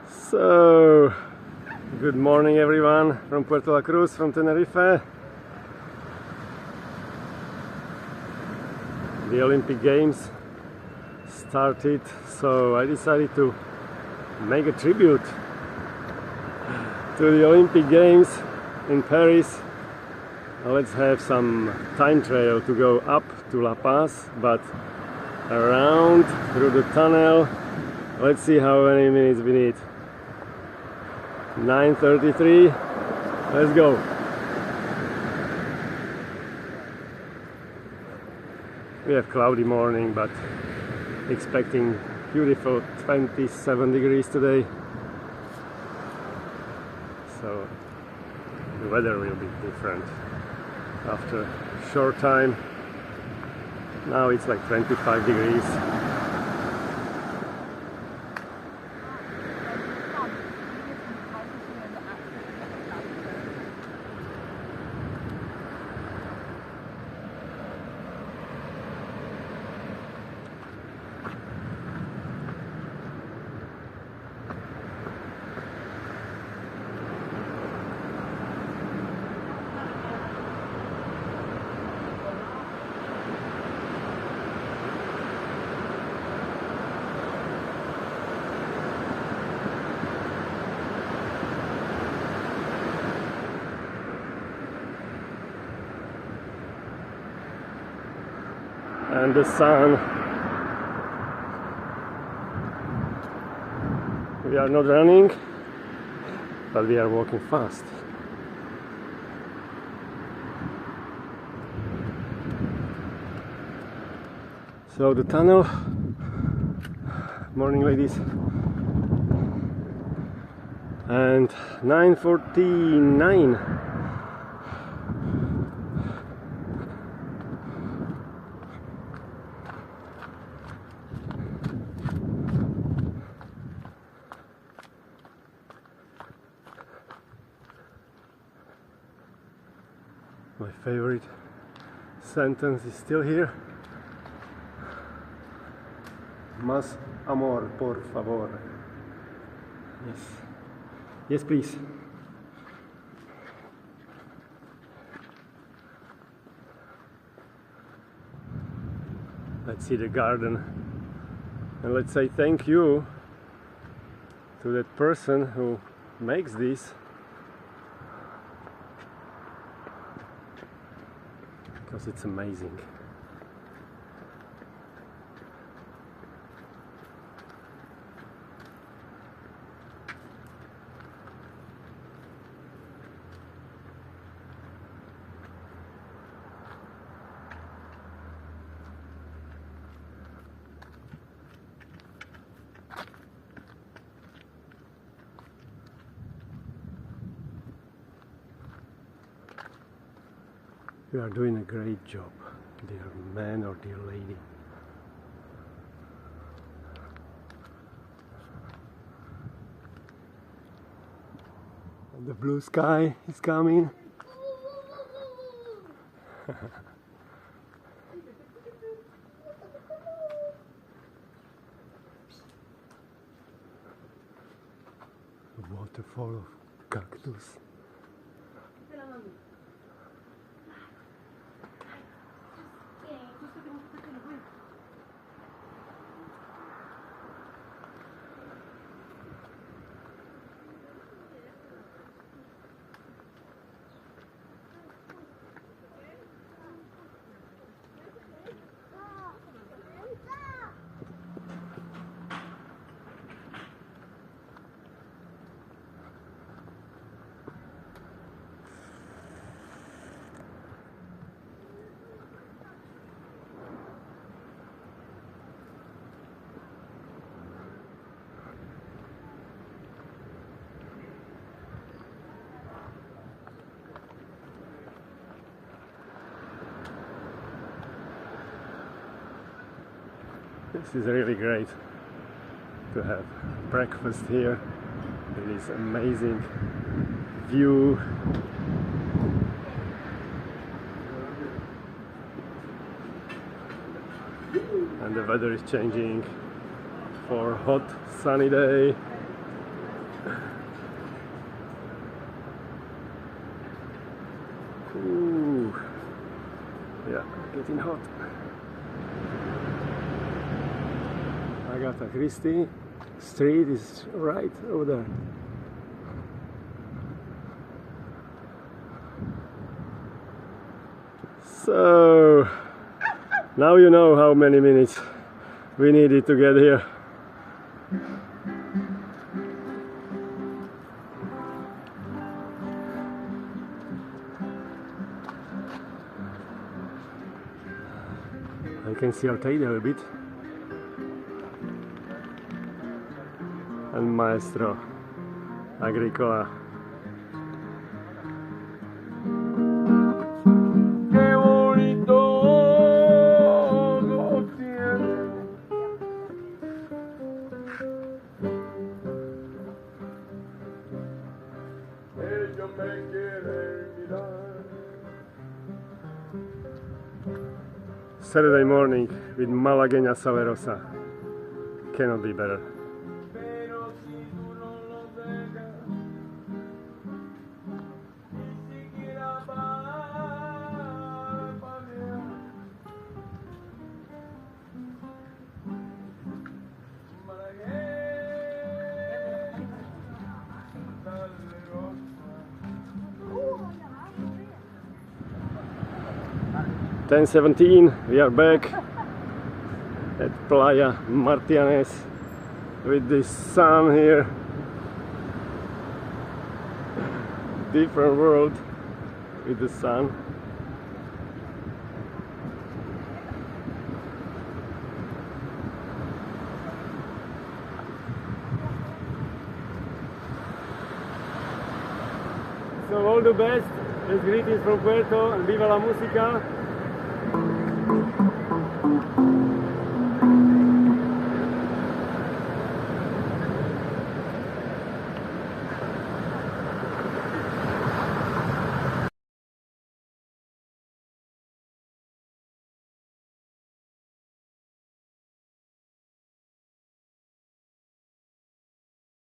So, good morning everyone from Puerto Cruz, from Tenerife. The Olympic Games started, so I decided to make a tribute to the Olympic Games in Paris. Let's have some time trail to go up to La Paz, but around through the tunnel. Let's see how many minutes we need. 9:33. Let's go. We have cloudy morning, but expecting beautiful 27 degrees today. So the weather will be different after a short time. Now it's like 25 degrees. And the sun. We are not running, but we are walking fast. So the tunnel. Morning, ladies. And 9:49. My favorite sentence is still here. Más amor, por favor. Yes. Yes, please. Let's see the garden. And let's say thank you to that person who makes this. Because it's amazing. You are doing a great job, dear man or dear lady. And the blue sky is coming. A waterfall of cactus. This is really great to have breakfast here. It is amazing view. And the weather is changing for hot sunny day. Ooh. Yeah, getting hot. Agatha Christie Street is right over there. So now you know how many minutes we needed to get here. I can see Arcade a bit. El maestro agrícola. Qué bonito lo tiene. Ellos me quieren mirar. Saturday morning with Malagueña Salerosa. Cannot be better. (10:17), we are back at Playa Martianes with the sun here. Different world with the sun. So all the best, best greetings from Puerto, and viva la música.